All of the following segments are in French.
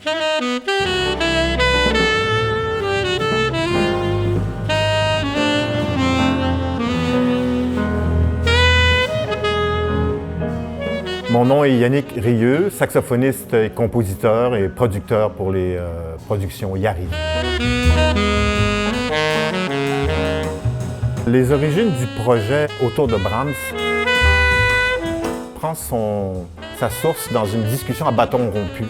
Mon nom est Yannick Rieux, saxophoniste et compositeur et producteur pour les productions Yari. Les origines du projet autour de Brahms prend sa source dans une discussion à bâton rompu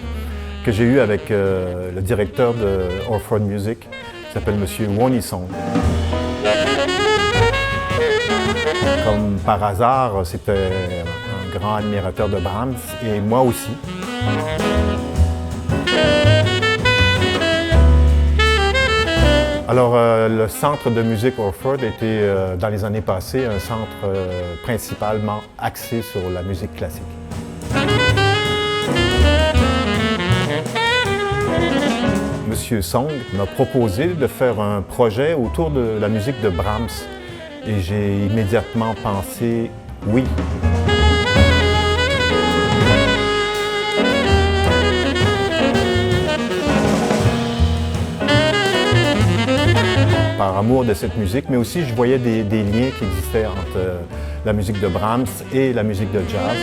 que j'ai eue avec le directeur de Orford Music, qui s'appelle M. Wonnie Song. Comme par hasard, c'était un grand admirateur de Brahms et moi aussi. Alors, le centre de musique Orford était, dans les années passées, un centre principalement axé sur la musique classique. Monsieur Song m'a proposé de faire un projet autour de la musique de Brahms et j'ai immédiatement pensé oui. Par amour de cette musique, mais aussi je voyais des liens qui existaient entre la musique de Brahms et la musique de jazz.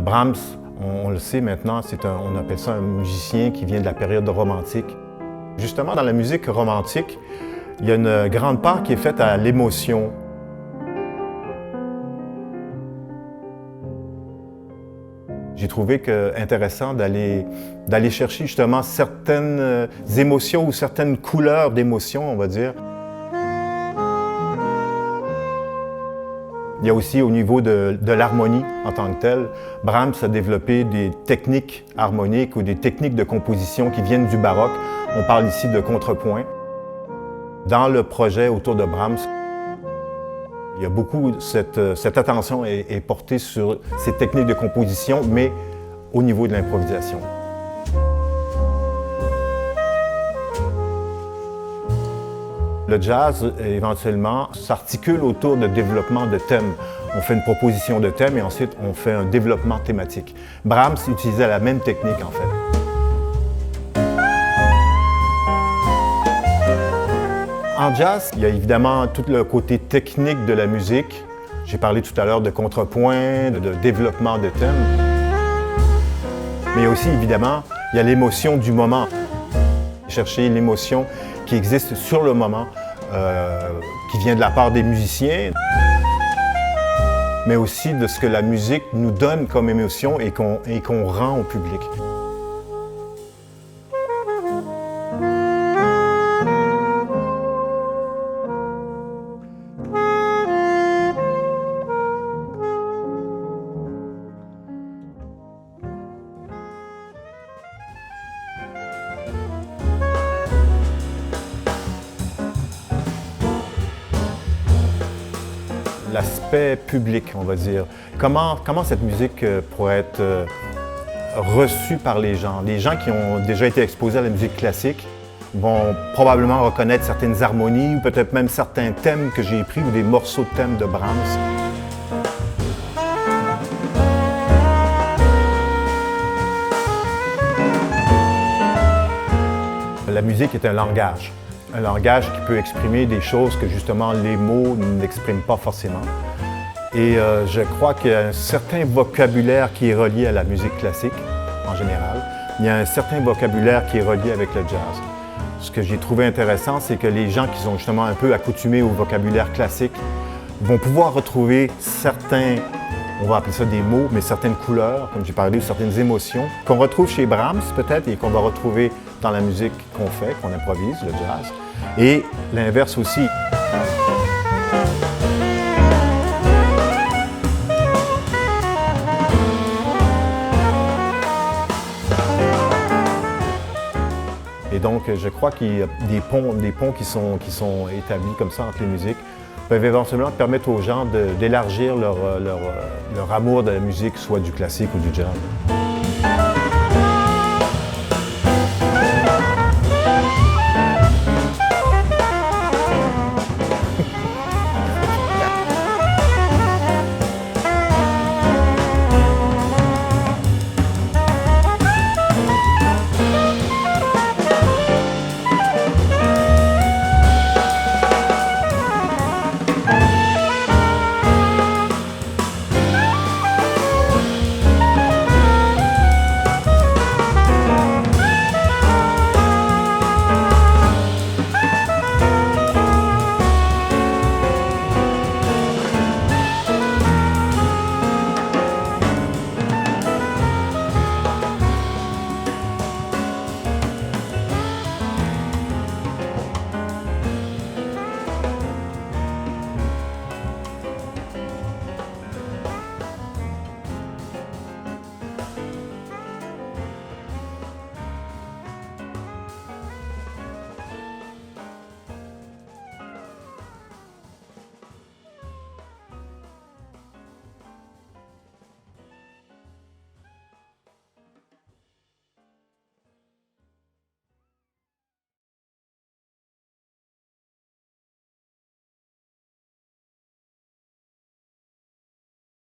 Brahms, on le sait maintenant, on appelle ça un musicien qui vient de la période romantique. Justement, dans la musique romantique, il y a une grande part qui est faite à l'émotion. J'ai trouvé intéressant d'aller chercher justement certaines émotions ou certaines couleurs d'émotions, on va dire. Il y a aussi au niveau de l'harmonie en tant que telle. Brahms a développé des techniques harmoniques ou des techniques de composition qui viennent du baroque. On parle ici de contrepoint. Dans le projet autour de Brahms, il y a beaucoup, cette attention est portée sur ces techniques de composition, mais au niveau de l'improvisation. Le jazz, éventuellement, s'articule autour de développement de thèmes. On fait une proposition de thème et ensuite on fait un développement thématique. Brahms utilisait la même technique, en fait. En jazz, il y a évidemment tout le côté technique de la musique. J'ai parlé tout à l'heure de contrepoint, de développement de thèmes. Mais aussi, évidemment, il y a l'émotion du moment. Chercher l'émotion qui existe sur le moment, qui vient de la part des musiciens, mais aussi de ce que la musique nous donne comme émotion et qu'on rend au public. L'aspect public, on va dire. Comment cette musique pourrait être reçue par les gens? Les gens qui ont déjà été exposés à la musique classique vont probablement reconnaître certaines harmonies ou peut-être même certains thèmes que j'ai pris ou des morceaux de thèmes de Brahms. La musique est un langage qui peut exprimer des choses que justement les mots n'expriment pas forcément. Et je crois qu'il y a un certain vocabulaire qui est relié à la musique classique en général. Il y a un certain vocabulaire qui est relié avec le jazz. Ce que j'ai trouvé intéressant, c'est que les gens qui sont justement un peu accoutumés au vocabulaire classique vont pouvoir retrouver certains, on va appeler ça des mots, mais certaines couleurs, comme j'ai parlé, certaines émotions, qu'on retrouve chez Brahms peut-être et qu'on va retrouver dans la musique qu'on fait, qu'on improvise, le jazz. Et l'inverse aussi. donc, je crois qu'il y a des ponts qui sont établis comme ça entre les musiques peuvent éventuellement permettre aux gens d'élargir leur amour de la musique, soit du classique ou du jazz.